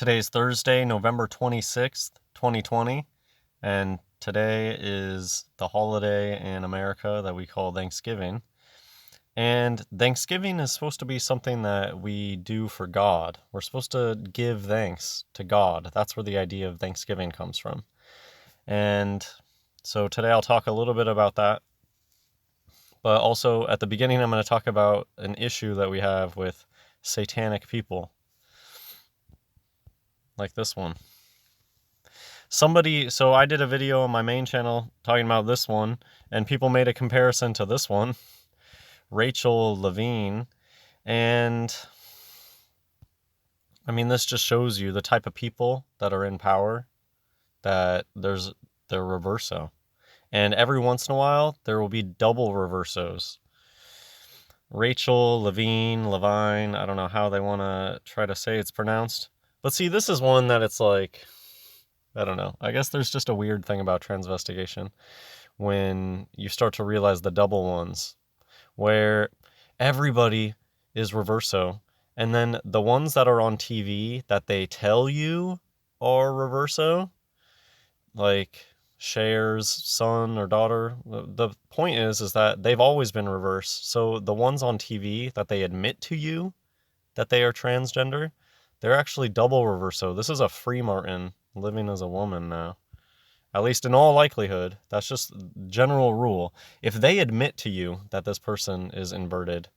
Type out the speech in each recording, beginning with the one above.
Today's Thursday, November 26th, 2020, and today is the holiday in America that we call Thanksgiving. And Thanksgiving is supposed to be something that we do for God. We're supposed to give thanks to God. That's where the idea of Thanksgiving comes from. And so today I'll talk a little bit about that. But also at the beginning, I'm going to talk about an issue that we have with satanic people, like this one. So I did a video on my main channel talking about this one, and people made a comparison to this one, Rachel Levine, and I mean, this just shows you the type of people that are in power, that they're reverso. And every once in a while, there will be double reversos. Rachel Levine, I don't know how they want to try to say it's pronounced. But see, this is one that it's like, I don't know. I guess there's just a weird thing about transvestigation when you start to realize the double ones, where everybody is reverso, and then the ones that are on TV that they tell you are reverso, like Cher's son or daughter, the point is that they've always been reverse. So the ones on TV that they admit to you that they are transgender, they're actually double reverso. This is a free Martin living as a woman now. At least in all likelihood. That's just general rule. If they admit to you that this person is inverted,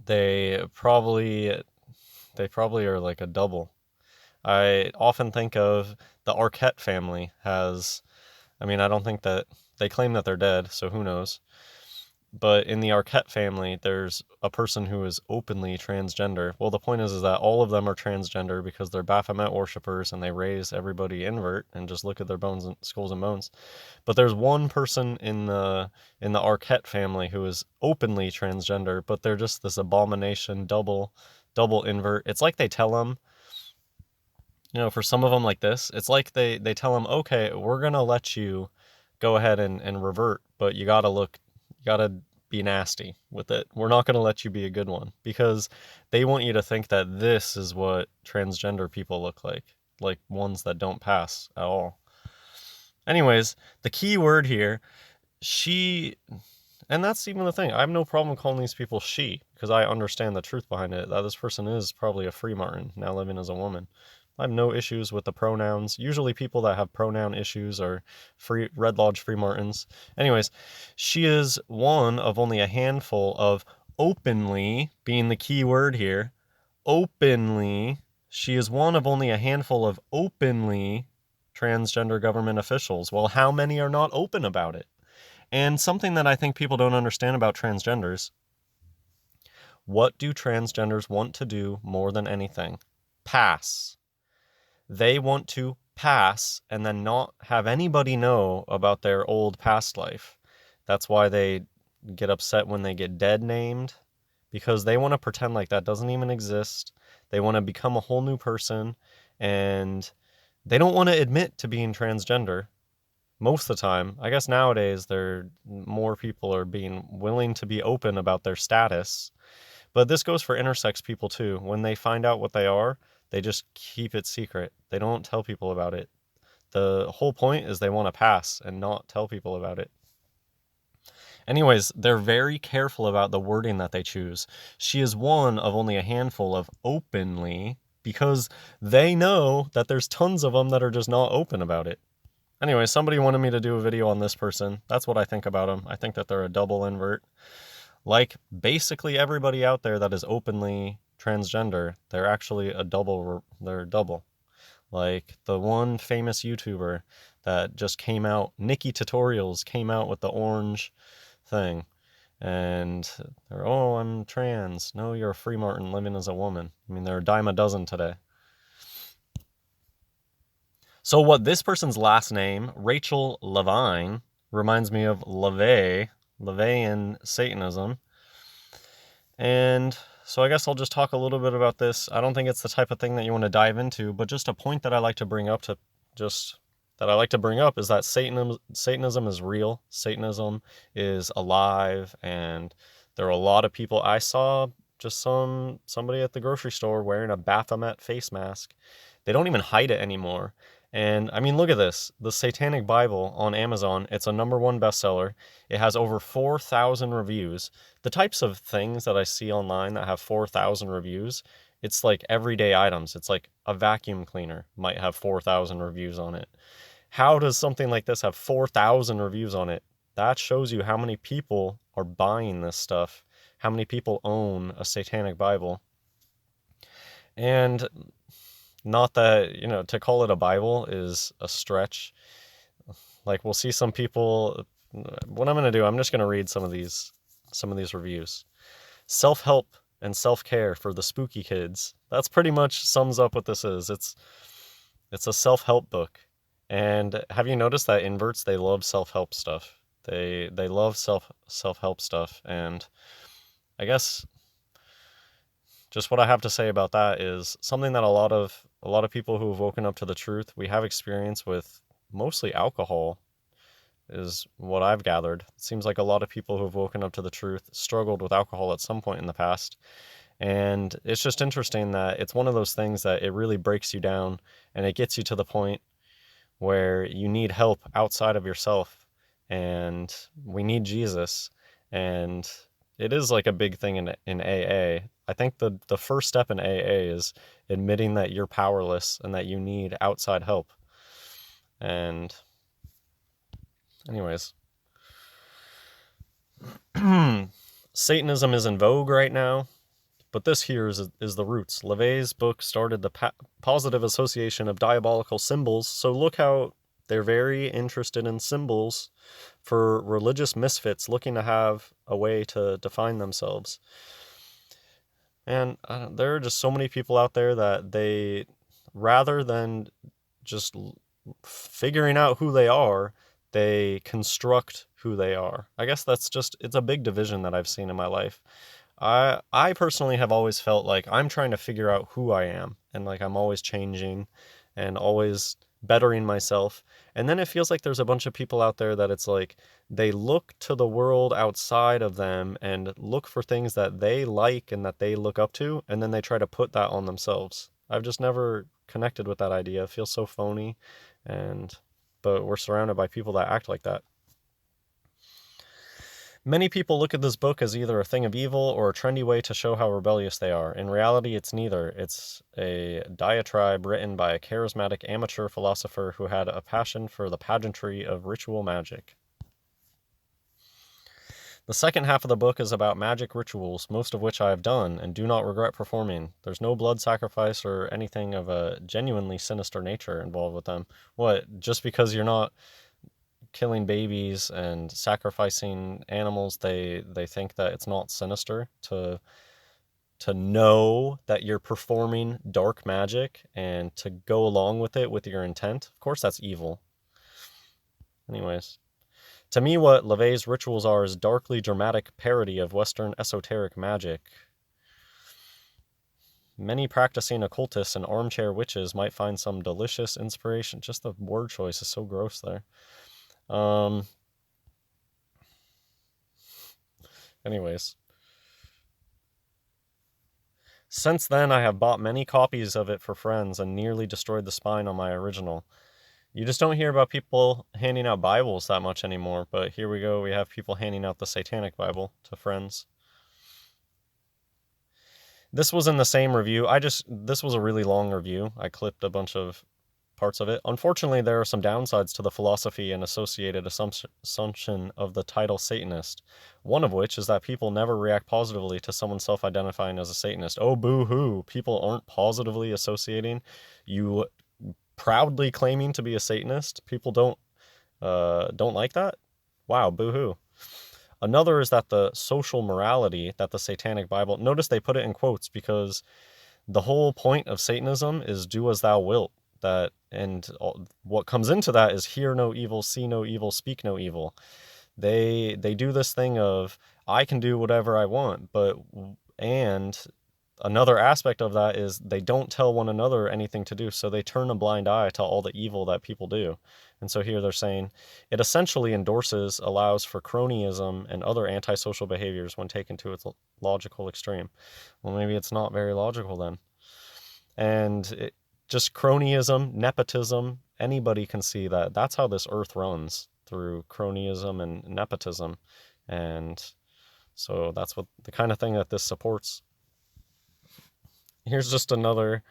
they probably are like a double. I often think of the Arquette family has, I mean, I don't think that, they claim that they're dead, so who knows. But in the Arquette family, there's a person who is openly transgender. Well, the point is that all of them are transgender because they're Baphomet worshippers and they raise everybody invert and just look at their bones and skulls and bones. But there's one person in the Arquette family who is openly transgender, but they're just this abomination, double invert. It's like they tell them, for some of them like this, it's like they tell them, okay, we're going to let you go ahead and revert, but you got to be nasty with it. We're not going to let you be a good one, because they want you to think that this is what transgender people look like ones that don't pass at all. Anyways, the key word here, she, and that's even the thing. I have no problem calling these people she, because I understand the truth behind it, that this person is probably a free Martin, now living as a woman. I have no issues with the pronouns. Usually people that have pronoun issues are Red Lodge Free Martins. Anyways, she is one of only a handful of openly, being the key word here, openly, she is one of only a handful of openly transgender government officials. Well, how many are not open about it? And something that I think people don't understand about transgenders, what do transgenders want to do more than anything? Pass. They want to pass and then not have anybody know about their old past life. That's why they get upset when they get dead named, because they want to pretend like that doesn't even exist. They want to become a whole new person, and they don't want to admit to being transgender most of the time. I guess nowadays more people are being willing to be open about their status, but this goes for intersex people too. When they find out what they are, they just keep it secret. They don't tell people about it. The whole point is they want to pass and not tell people about it. Anyways, they're very careful about the wording that they choose. She is one of only a handful of openly, because they know that there's tons of them that are just not open about it. Anyway, somebody wanted me to do a video on this person. That's what I think about them. I think that they're a double invert. Like basically everybody out there that is openly transgender, they're actually they're double. Like the one famous YouTuber that just came out, Nikki Tutorials, came out with the orange thing, and they're, oh, I'm trans. No, you're a free Martin living as a woman. I mean, they're a dime a dozen today. So what this person's last name, Rachel Levine, reminds me of LaVey in Satanism. And so I guess I'll just talk a little bit about this. I don't think it's the type of thing that you want to dive into, but just a point that I like to bring up is that Satanism is real. Satanism is alive, and there are a lot of people. I saw just somebody at the grocery store wearing a Baphomet face mask. They don't even hide it anymore. And I mean, look at this. The Satanic Bible on Amazon, it's a #1 bestseller. It has over 4,000 reviews. The types of things that I see online that have 4,000 reviews, it's like everyday items. It's like a vacuum cleaner might have 4,000 reviews on it. How does something like this have 4,000 reviews on it? That shows you how many people are buying this stuff, how many people own a Satanic Bible. And not that, to call it a Bible is a stretch. Like, we'll see some people. What I'm going to do, I'm just going to read some of these reviews. Self-help and self-care for the spooky kids. That's pretty much sums up what this is. It's a self-help book. And have you noticed that inverts, they love self-help stuff. They love self-help stuff. And I guess just what I have to say about that is something that a lot of people who have woken up to the truth, we have experience with mostly alcohol, is what I've gathered. It seems like a lot of people who have woken up to the truth struggled with alcohol at some point in the past. And it's just interesting that it's one of those things that it really breaks you down and it gets you to the point where you need help outside of yourself, and we need Jesus. And it is like a big thing in AA. I think the first step in AA is admitting that you're powerless and that you need outside help. And anyways, Satanism is in vogue right now, but this here is the roots. LaVey's book started the positive association of diabolical symbols, so look how they're very interested in symbols for religious misfits looking to have a way to define themselves. And there are just so many people out there that they, rather than just figuring out who they are, they construct who they are. I guess it's a big division that I've seen in my life. I personally have always felt like I'm trying to figure out who I am, and like I'm always changing and always bettering myself. And then it feels like there's a bunch of people out there that it's like they look to the world outside of them and look for things that they like and that they look up to, and then they try to put that on themselves. I've just never connected with that idea. It feels so phony, but we're surrounded by people that act like that. Many people look at this book as either a thing of evil or a trendy way to show how rebellious they are. In reality, it's neither. It's a diatribe written by a charismatic amateur philosopher who had a passion for the pageantry of ritual magic. The second half of the book is about magic rituals, most of which I have done and do not regret performing. There's no blood sacrifice or anything of a genuinely sinister nature involved with them. What, just because you're not killing babies and sacrificing animals, they think that it's not sinister to know that you're performing dark magic and to go along with it with your intent? Of course that's evil. Anyways, to me what LaVey's rituals are is darkly dramatic parody of Western esoteric magic. Many practicing occultists and armchair witches might find some delicious inspiration. Just the word choice is so gross there. Anyways. Since then, I have bought many copies of it for friends and nearly destroyed the spine on my original. You just don't hear about people handing out Bibles that much anymore, but here we go. We have people handing out the Satanic Bible to friends. This was in the same review. This was a really long review. I clipped a bunch of parts of it. Unfortunately, there are some downsides to the philosophy and associated assumption of the title Satanist, one of which is that people never react positively to someone self-identifying as a Satanist. Oh, boo-hoo, people aren't positively associating you proudly claiming to be a Satanist. People don't like that? Wow, boo-hoo. Another is that the social morality that the Satanic Bible, notice they put it in quotes because the whole point of Satanism is do as thou wilt. And what comes into that is hear no evil, see no evil, speak no evil. They do this thing of I can do whatever I want, and another aspect of that is they don't tell one another anything to do, so they turn a blind eye to all the evil that people do. And so here they're saying it essentially allows for cronyism and other antisocial behaviors when taken to its logical extreme. Well, maybe it's not very logical then. And just cronyism, nepotism, anybody can see that. That's how this earth runs, through cronyism and nepotism. And so that's what the kind of thing that this supports. Here's just another.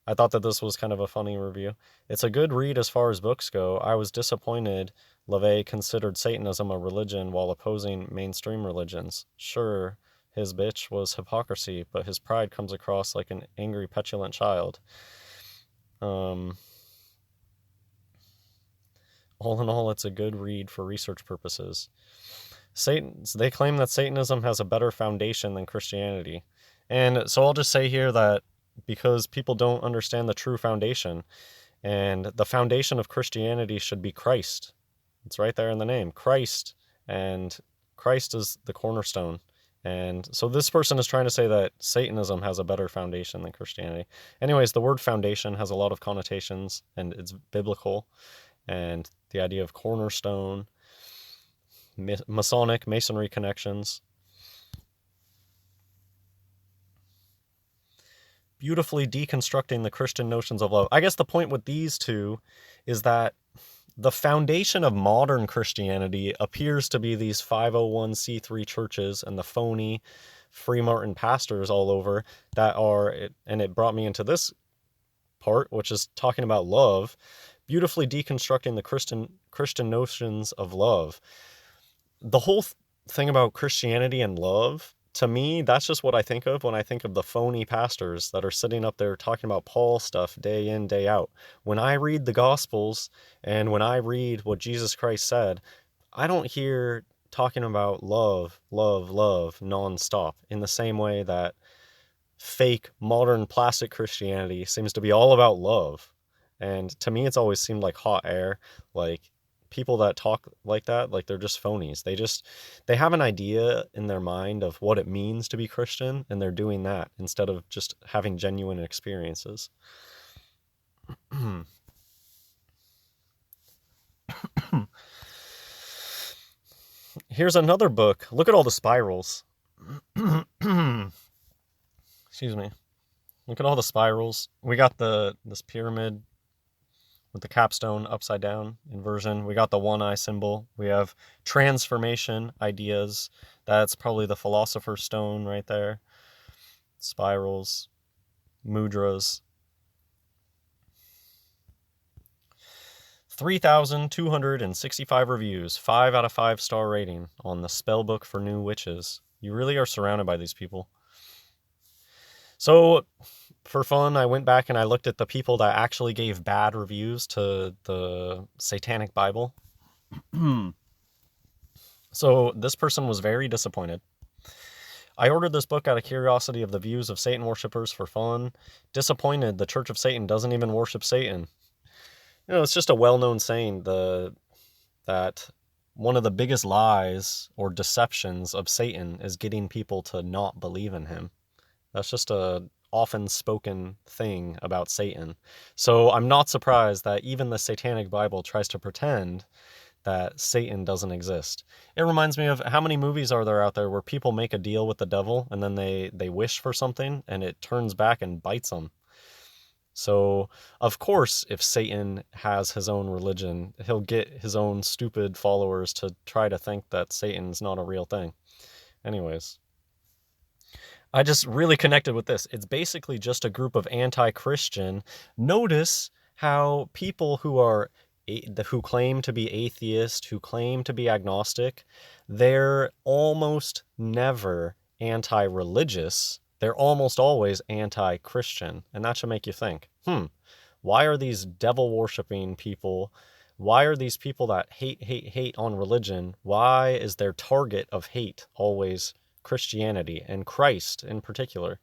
I thought that this was kind of a funny review. It's a good read as far as books go. I was disappointed LaVey considered Satanism a religion while opposing mainstream religions. Sure, his bitch was hypocrisy, but his pride comes across like an angry, petulant child. All in all, it's a good read for research purposes. They claim that Satanism has a better foundation than Christianity. And so I'll just say here that because people don't understand the true foundation, and the foundation of Christianity should be Christ. It's right there in the name, Christ, and Christ is the cornerstone. And so this person is trying to say that Satanism has a better foundation than Christianity. Anyways, the word foundation has a lot of connotations, and it's biblical, and the idea of cornerstone, Masonry connections. Beautifully deconstructing the Christian notions of love. I guess the point with these two is that the foundation of modern Christianity appears to be these 501c3 churches and the phony Freemartin pastors all over that are, and it brought me into this part, which is talking about love, beautifully deconstructing the Christian notions of love. The whole thing about Christianity and love, to me, that's just what I think of when I think of the phony pastors that are sitting up there talking about Paul stuff day in, day out. When I read the Gospels and when I read what Jesus Christ said, I don't hear talking about love, love, love nonstop in the same way that fake modern plastic Christianity seems to be all about love. And to me, it's always seemed like hot air, like people that talk like that, like they're just phonies. They have an idea in their mind of what it means to be Christian, and they're doing that instead of just having genuine experiences. Here's another book. Look at all the spirals. Excuse me. Look at all the spirals. We got this pyramid with the capstone upside down inversion. We got the one eye symbol. We have transformation ideas. That's probably the philosopher's stone right there. Spirals, mudras. 3,265 reviews, 5 out of 5 star rating on the spellbook for new witches. You really are surrounded by these people. So, for fun, I went back and I looked at the people that actually gave bad reviews to the Satanic Bible. So this person was very disappointed. I ordered this book out of curiosity of the views of Satan worshippers for fun. Disappointed, the Church of Satan doesn't even worship Satan. You know, it's just a well-known saying that one of the biggest lies or deceptions of Satan is getting people to not believe in him. That's just a often spoken thing about Satan. So I'm not surprised that even the Satanic Bible tries to pretend that Satan doesn't exist. It reminds me of how many movies are there out there where people make a deal with the devil and then they wish for something and it turns back and bites them. So, of course, if Satan has his own religion, he'll get his own stupid followers to try to think that Satan's not a real thing. Anyways, I just really connected with this. It's basically just a group of anti-Christian. Notice how people who claim to be atheist, who claim to be agnostic, they're almost never anti-religious. They're almost always anti-Christian. And that should make you think, why are these devil-worshipping people, why are these people that hate on religion, why is their target of hate always Christianity and Christ in particular?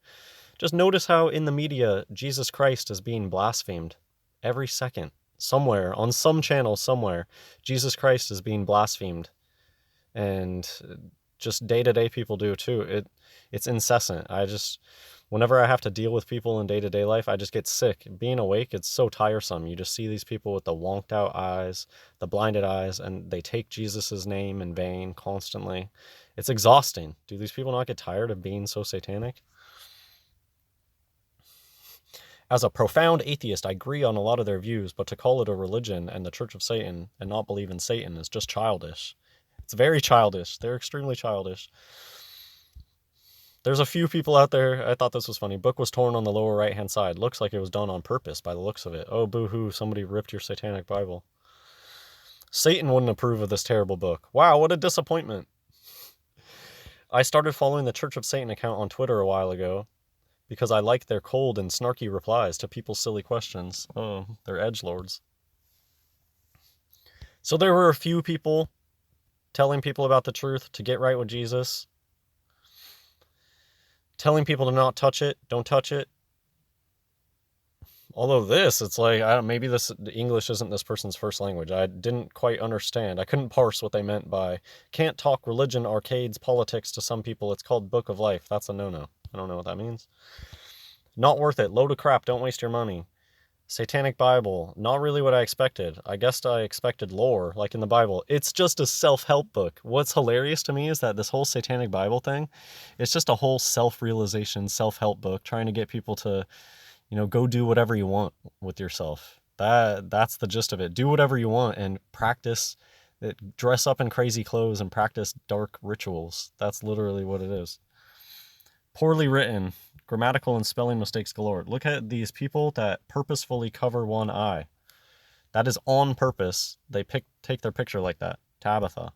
Just notice how in the media, Jesus Christ is being blasphemed every second. Somewhere, on some channel somewhere, Jesus Christ is being blasphemed. And just day-to-day people do too. It's incessant. Whenever I have to deal with people in day-to-day life, I just get sick. Being awake, it's so tiresome. You just see these people with the wonked out eyes, the blinded eyes, and they take Jesus's name in vain constantly. It's exhausting. Do these people not get tired of being so satanic? As a profound atheist, I agree on a lot of their views, but to call it a religion and the Church of Satan and not believe in Satan is just childish. It's very childish. They're extremely childish. There's a few people out there, I thought this was funny. Book was torn on the lower right-hand side. Looks like it was done on purpose by the looks of it. Oh, boo-hoo, somebody ripped your satanic Bible. Satan wouldn't approve of this terrible book. Wow, what a disappointment. I started following the Church of Satan account on Twitter a while ago because I like their cold and snarky replies to people's silly questions. Oh, they're edgelords. So there were a few people telling people about the truth, to get right with Jesus, telling people to not touch it, don't touch it. Although this, it's like, maybe this English isn't this person's first language. I didn't quite understand. I couldn't parse what they meant by, can't talk religion, arcades, politics to some people. It's called Book of Life. That's a no-no. I don't know what that means. Not worth it. Load of crap. Don't waste your money. Satanic Bible. Not really what I expected. I guessed I expected lore, like in the Bible. It's just a self-help book. What's hilarious to me is that this whole Satanic Bible thing, it's just a whole self-realization, self-help book trying to get people to, go do whatever you want with yourself. That's the gist of it. Do whatever you want and practice it. Dress up in crazy clothes and practice dark rituals. That's literally what it is. Poorly written. Grammatical and spelling mistakes galore. Look at these people that purposefully cover one eye. That is on purpose. They take their picture like that. Tabitha.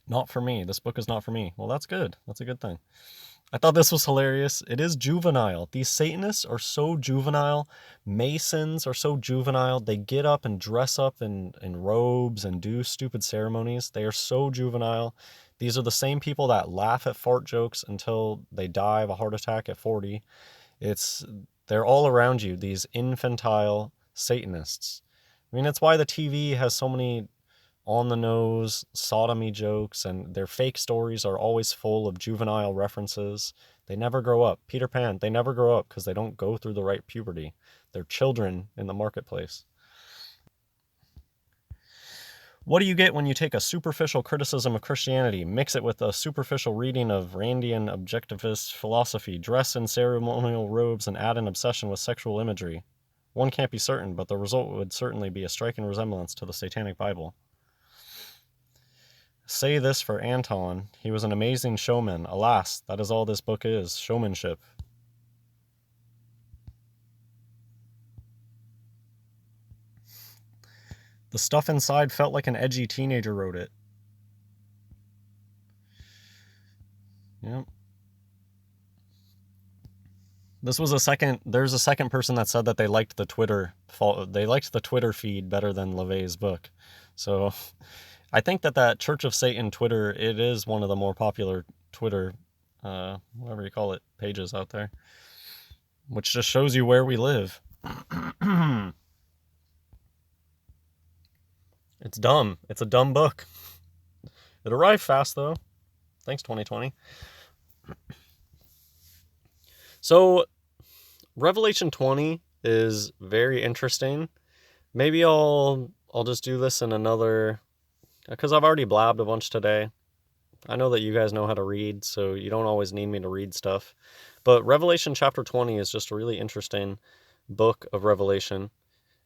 Not for me. This book is not for me. Well, that's good. That's a good thing. I thought this was hilarious. It is juvenile. These Satanists are so juvenile. Masons are so juvenile. They get up and dress up in robes and do stupid ceremonies. They are so juvenile. These are the same people that laugh at fart jokes until they die of a heart attack at 40. They're all around you, these infantile Satanists. I mean, it's why the TV has so many on-the-nose sodomy jokes, and their fake stories are always full of juvenile references. They never grow up. Peter Pan, they never grow up because they don't go through the right puberty. They're children in the marketplace. What do you get when you take a superficial criticism of Christianity, mix it with a superficial reading of Randian objectivist philosophy, dress in ceremonial robes, and add an obsession with sexual imagery? One can't be certain, but the result would certainly be a striking resemblance to the Satanic Bible. Say this for Anton. He was an amazing showman. Alas, that is all this book is, showmanship. The stuff inside felt like an edgy teenager wrote it. Yep. There's a second person that said that they liked the Twitter feed better than LaVey's book. So I think that Church of Satan Twitter, it is one of the more popular Twitter, whatever you call it, pages out there, which just shows you where we live. It's dumb. It's a dumb book. It arrived fast, though. Thanks, 2020. So, Revelation 20 is very interesting. Maybe I'll just do this in another, because I've already blabbed a bunch today. I know that you guys know how to read, so you don't always need me to read stuff. But Revelation chapter 20 is just a really interesting book of Revelation.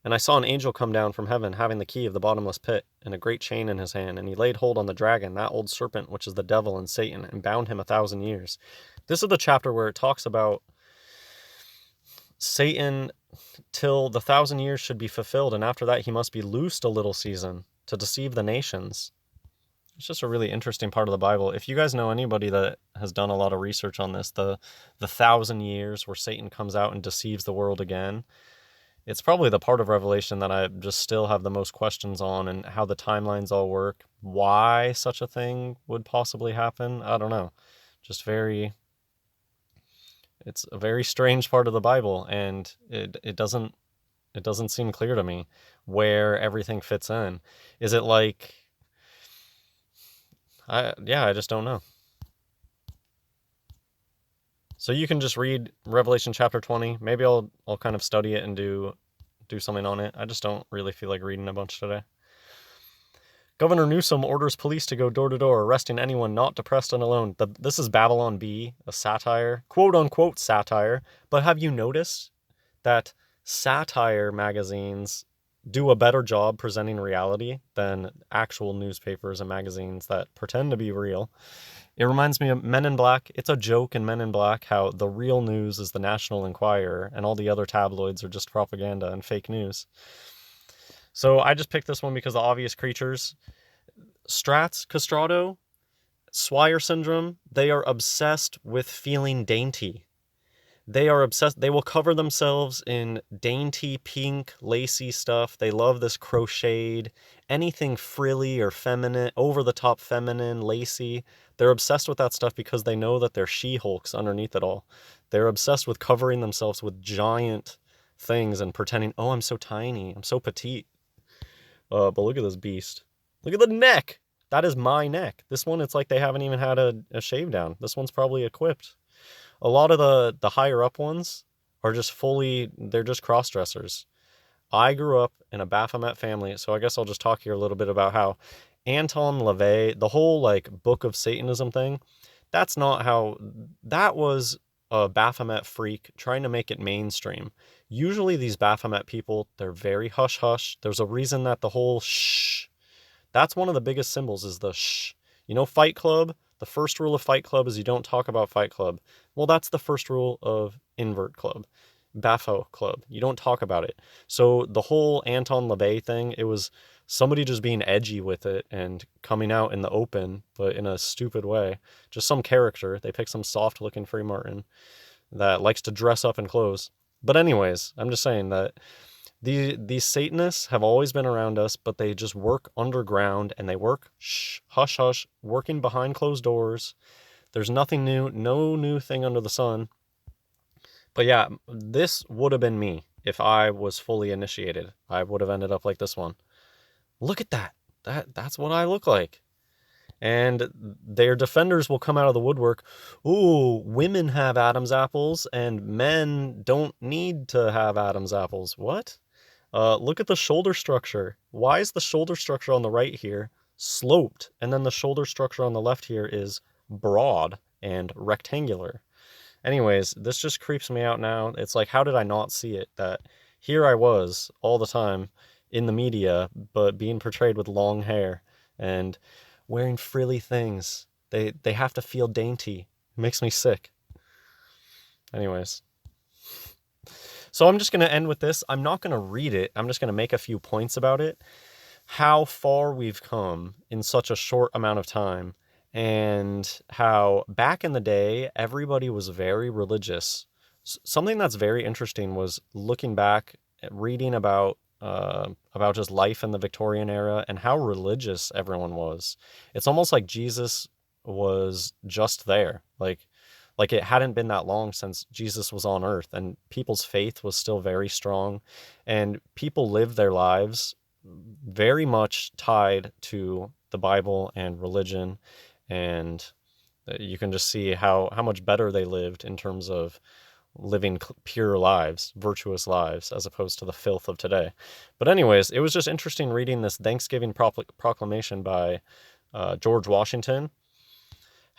And I saw an angel come down from heaven, having the key of the bottomless pit, and a great chain in his hand. And he laid hold on the dragon, that old serpent, which is the devil and Satan, and bound him 1,000 years. This is the chapter where it talks about Satan till the 1,000 years should be fulfilled, and after that he must be loosed a little season to deceive the nations. It's just a really interesting part of the Bible. If you guys know anybody that has done a lot of research on this, the 1,000 years where Satan comes out and deceives the world again, it's probably the part of Revelation that I just still have the most questions on, and how the timelines all work, why such a thing would possibly happen. I don't know. It's a very strange part of the Bible, and it doesn't seem clear to me where everything fits in. Is it like, I just don't know. So you can just read Revelation chapter 20. Maybe I'll kind of study it and do something on it. I just don't really feel like reading a bunch today. Governor Newsom orders police to go door to door, arresting anyone not depressed and alone. This is Babylon Bee, a satire, quote unquote satire. But have you noticed that satire magazines do a better job presenting reality than actual newspapers and magazines that pretend to be real? It reminds me of Men in Black. It's a joke in Men in Black how the real news is the National Enquirer and all the other tabloids are just propaganda and fake news. So I just picked this one because of obvious creatures. Strats, Castrato, Swire syndrome, they are obsessed with feeling dainty. They are obsessed. They will cover themselves in dainty, pink, lacy stuff. They love this crocheted, anything frilly or feminine, over-the-top feminine, lacy. They're obsessed with that stuff because they know that they're She-Hulks underneath it all. They're obsessed with covering themselves with giant things and pretending, oh, I'm so tiny. I'm so petite. But look at this beast. Look at the neck. That is my neck. This one, it's like they haven't even had a shave down. This one's probably equipped. A lot of the higher up ones are just they're just cross-dressers. I grew up in a Baphomet family, so I guess I'll just talk here a little bit about how Anton LaVey, the whole like Book of Satanism thing, that was a Baphomet freak trying to make it mainstream. Usually these Baphomet people, they're very hush-hush. There's a reason that the whole shh, that's one of the biggest symbols is the shh. You know, Fight Club? The first rule of Fight Club is you don't talk about Fight Club. Well, that's the first rule of Invert Club. Bapho Club. You don't talk about it. So the whole Anton LaVey thing, it was somebody just being edgy with it and coming out in the open, but in a stupid way. Just some character. They pick some soft-looking Free Martin that likes to dress up in clothes. But anyways, I'm just saying that these Satanists have always been around us, but they just work underground and they work hush hush, working behind closed doors. There's nothing new, no new thing under the sun. But yeah, this would have been me if I was fully initiated. I would have ended up like this one. Look at that. That's what I look like. And their defenders will come out of the woodwork. Ooh, women have Adam's apples and men don't need to have Adam's apples. What? Look at the shoulder structure. Why is the shoulder structure on the right here sloped, and then the shoulder structure on the left here is broad and rectangular? Anyways, this just creeps me out now. It's like, how did I not see it? That here I was all the time in the media, but being portrayed with long hair and wearing frilly things. They have to feel dainty. It makes me sick. Anyways. So I'm just going to end with this. I'm not going to read it. I'm just going to make a few points about it. How far we've come in such a short amount of time, and how back in the day, everybody was very religious. Something that's very interesting was looking back, reading about just life in the Victorian era and how religious everyone was. It's almost like Jesus was just there. Like it hadn't been that long since Jesus was on earth, and people's faith was still very strong, and people lived their lives very much tied to the Bible and religion, and you can just see how much better they lived in terms of living pure lives, virtuous lives, as opposed to the filth of today. But anyways, it was just interesting reading this Thanksgiving proclamation by George Washington,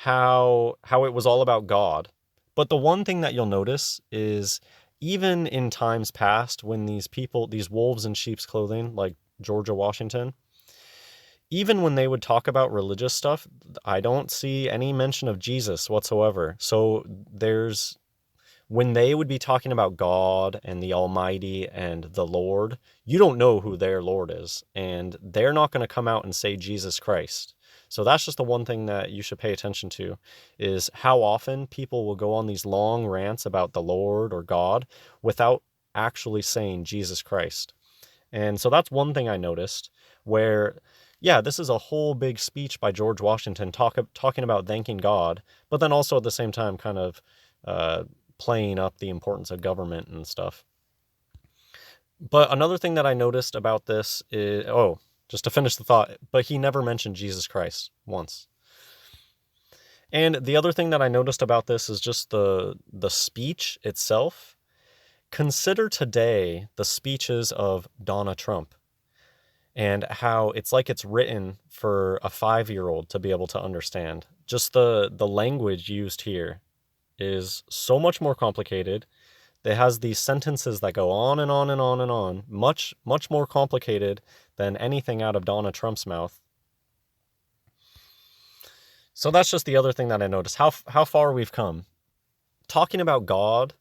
how it was all about God. But the one thing that you'll notice is even in times past when these wolves in sheep's clothing, like Georgia Washington, even when they would talk about religious stuff, I don't see any mention of Jesus whatsoever. So when they would be talking about God and the Almighty and the Lord, you don't know who their Lord is, and they're not going to come out and say Jesus Christ. So that's just the one thing that you should pay attention to, is how often people will go on these long rants about the Lord or God without actually saying Jesus Christ. And so that's one thing I noticed, where, yeah, this is a whole big speech by George Washington talking about thanking God, but then also at the same time kind of playing up the importance of government and stuff. But another thing that I noticed about this is, just to finish the thought, but he never mentioned Jesus Christ once. And the other thing that I noticed about this is just the speech itself. Consider today the speeches of Donald Trump and how it's like it's written for a 5-year-old to be able to understand. Just the language used here is so much more complicated. It has these sentences that go on and on and on and on, much, much more complicated than anything out of Donald Trump's mouth. So that's just the other thing that I noticed, how far we've come. Talking about God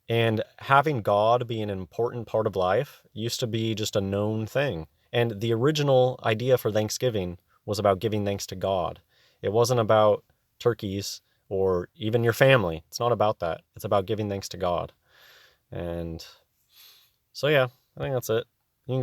and having God be an important part of life used to be just a known thing. And the original idea for Thanksgiving was about giving thanks to God. It wasn't about turkeys or even your family. It's not about that. It's about giving thanks to God. And so, yeah, I think that's it.